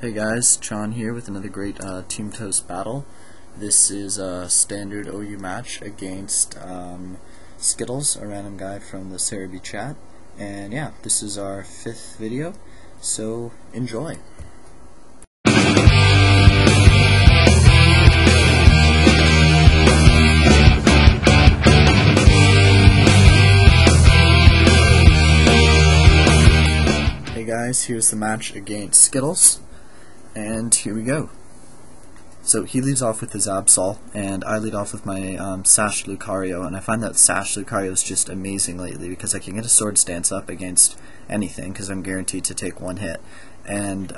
Hey guys, Chean here with another great Team Toast battle. This is a standard OU match against SKiTTLeZ, a random guy from the Subsribe chat. And yeah, this is our 5th video, so enjoy. Hey guys, here's the match against SKiTTLeZ. And here we go. So he leads off with his Absol, and I lead off with my Sash Lucario, and I find that Sash Lucario is just amazing lately because I can get a sword stance up against anything because I'm guaranteed to take one hit, and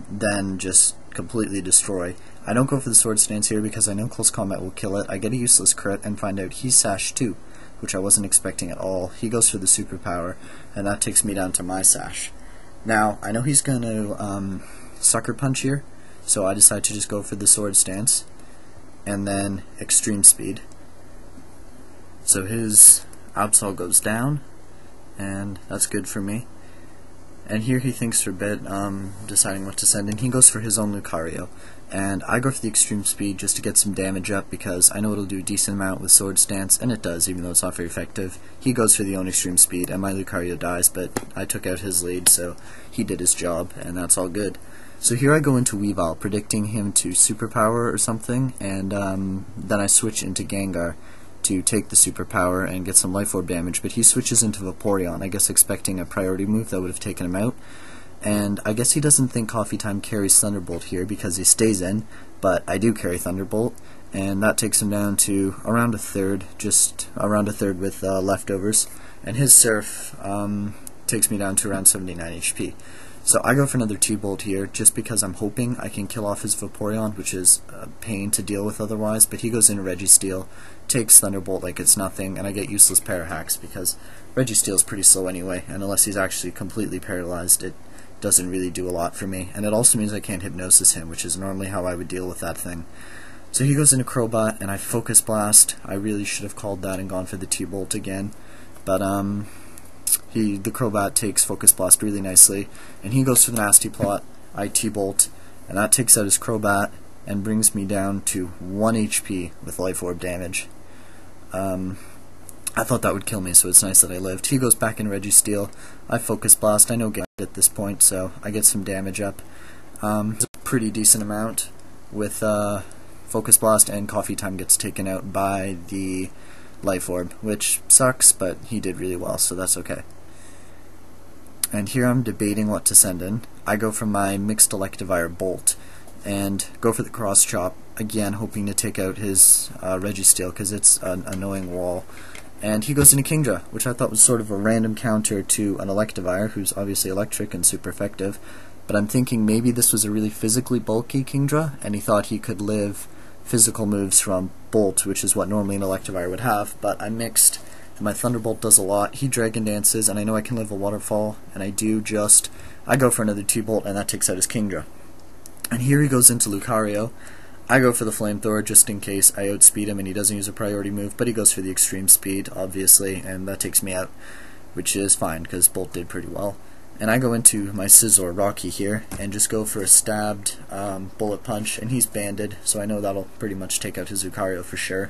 then just completely destroy. I don't go for the sword stance here because I know close combat will kill it. I get a useless crit and find out he's Sash too, which I wasn't expecting at all. He goes for the superpower, and that takes me down to my Sash. Now, I know he's going to Sucker Punch here, so I decide to just go for the sword stance and then extreme speed. So his Absol goes down, and that's good for me. And here he thinks for a bit, deciding what to send in. He goes for his own Lucario, and I go for the extreme speed just to get some damage up because I know it'll do a decent amount with sword stance, and it does, even though it's not very effective. He goes for the own extreme speed, and my Lucario dies, but I took out his lead, so he did his job, and that's all good. So here I go into Weavile, predicting him to superpower or something, and then I switch into Gengar to take the superpower and get some life orb damage, but he switches into Vaporeon, I guess expecting a priority move that would have taken him out. And I guess he doesn't think Coffee Time carries Thunderbolt here because he stays in, but I do carry Thunderbolt, and that takes him down to around a third, just around a third with leftovers, and his Surf takes me down to around 79 HP. So I go for another T-Bolt here, just because I'm hoping I can kill off his Vaporeon, which is a pain to deal with otherwise, but he goes into Registeel, takes Thunderbolt like it's nothing, and I get useless Parahacks, because Registeel is pretty slow anyway, and unless he's actually completely paralyzed, it doesn't really do a lot for me. And it also means I can't Hypnosis him, which is normally how I would deal with that thing. So he goes into Crobat, and I Focus Blast. I really should have called that and gone for the T-Bolt again, but the Crobat takes Focus Blast really nicely, and he goes for the Nasty Plot. I T-Bolt, and that takes out his Crobat and brings me down to 1 HP with Life Orb damage. I thought that would kill me, so it's nice that I lived. He goes back in Registeel. I Focus Blast. I know get at this point, so I get some damage up. It's a pretty decent amount with Focus Blast, and Coffee Time gets taken out by the Life Orb, which sucks, but he did really well, so that's okay. And here I'm debating what to send in. I go for my Mixed Electivire Bolt, and go for the Cross Chop, again hoping to take out his Registeel, because it's an annoying wall. And he goes into Kingdra, which I thought was sort of a random counter to an Electivire, who's obviously electric and super effective, but I'm thinking maybe this was a really physically bulky Kingdra, and he thought he could live physical moves from Bolt, which is what normally an Electivire would have, but I mixed, and my Thunderbolt does a lot. He Dragon Dances, and I know I can live a Waterfall, and I do just, I go for another T-Bolt, and that takes out his Kingdra. And here he goes into Lucario. I go for the Flamethrower just in case I outspeed him and he doesn't use a priority move, but he goes for the extreme speed, obviously, and that takes me out, which is fine, because Bolt did pretty well. And I go into my Scizor Rocky here, and just go for a stabbed Bullet Punch, and he's banded, so I know that'll pretty much take out his Lucario for sure.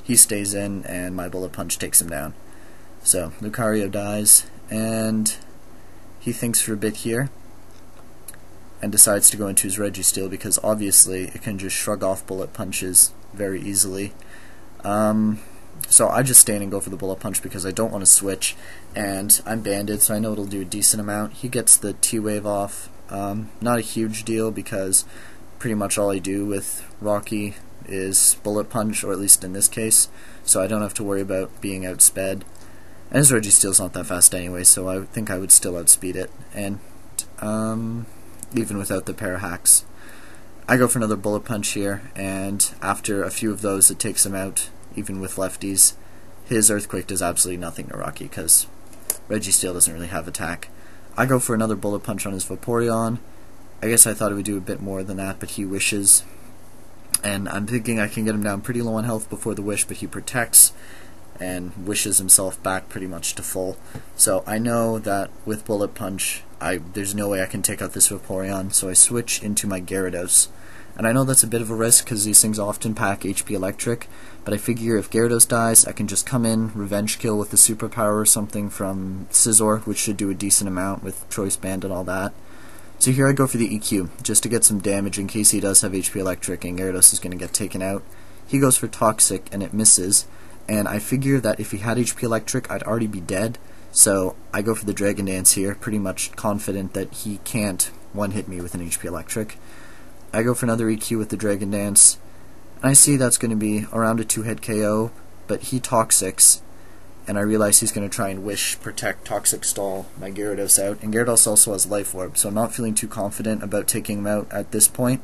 He stays in, and my Bullet Punch takes him down. So, Lucario dies, and he thinks for a bit here, and decides to go into his Registeel, because obviously it can just shrug off Bullet Punches very easily. So I just stand and go for the Bullet Punch because I don't want to switch, and I'm banded, so I know it'll do a decent amount. He gets the T-Wave off. Not a huge deal because pretty much all I do with Rocky is Bullet Punch, or at least in this case, so I don't have to worry about being outsped. And his Registeel's not that fast anyway, so I think I would still outspeed it, and even without the Parahacks. I go for another Bullet Punch here, and after a few of those it takes him out, even with lefties. His Earthquake does absolutely nothing to Rocky, because Registeel doesn't really have attack. I go for another Bullet Punch on his Vaporeon. I guess I thought it would do a bit more than that, but he wishes. And I'm thinking I can get him down pretty low on health before the wish, but he protects, and wishes himself back pretty much to full. So I know that with Bullet Punch there's no way I can take out this Vaporeon, so I switch into my Gyarados. And I know that's a bit of a risk because these things often pack HP Electric, but I figure if Gyarados dies, I can just come in, revenge kill with the superpower or something from Scizor, which should do a decent amount with Choice Band and all that. So here I go for the EQ, just to get some damage in case he does have HP Electric and Gyarados is going to get taken out. He goes for Toxic and it misses, and I figure that if he had HP Electric, I'd already be dead, so I go for the Dragon Dance here, pretty much confident that he can't one-hit me with an HP Electric. I go for another EQ with the Dragon Dance, and I see that's going to be around a 2-hit KO, but he Toxics, and I realize he's going to try and Wish, Protect, Toxic Stall my Gyarados out, and Gyarados also has Life Orb, so I'm not feeling too confident about taking him out at this point,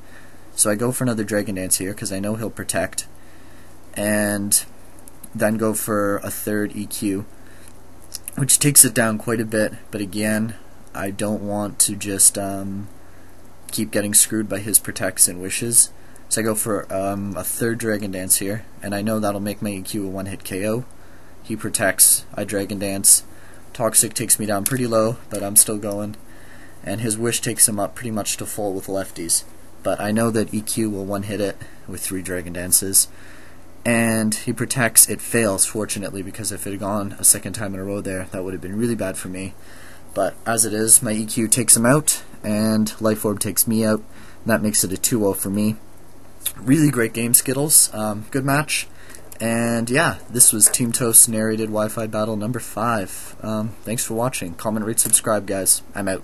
so I go for another Dragon Dance here, because I know he'll Protect, and then go for a third EQ, which takes it down quite a bit, but again, I don't want to just keep getting screwed by his Protects and Wishes. So I go for a third Dragon Dance here, and I know that'll make my EQ a one-hit KO. He Protects, I Dragon Dance. Toxic takes me down pretty low, but I'm still going. And his Wish takes him up pretty much to full with lefties. But I know that EQ will one-hit it with 3 Dragon Dances. And he Protects, it fails, fortunately, because if it had gone a second time in a row there, that would have been really bad for me. But as it is, my EQ takes him out, and Life Orb takes me out, and that makes it a 2-0 for me. Really great game, Skittles. Good match. And yeah, this was Team Toast narrated Wi-Fi battle number 5. Thanks for watching. Comment, rate, subscribe, guys. I'm out.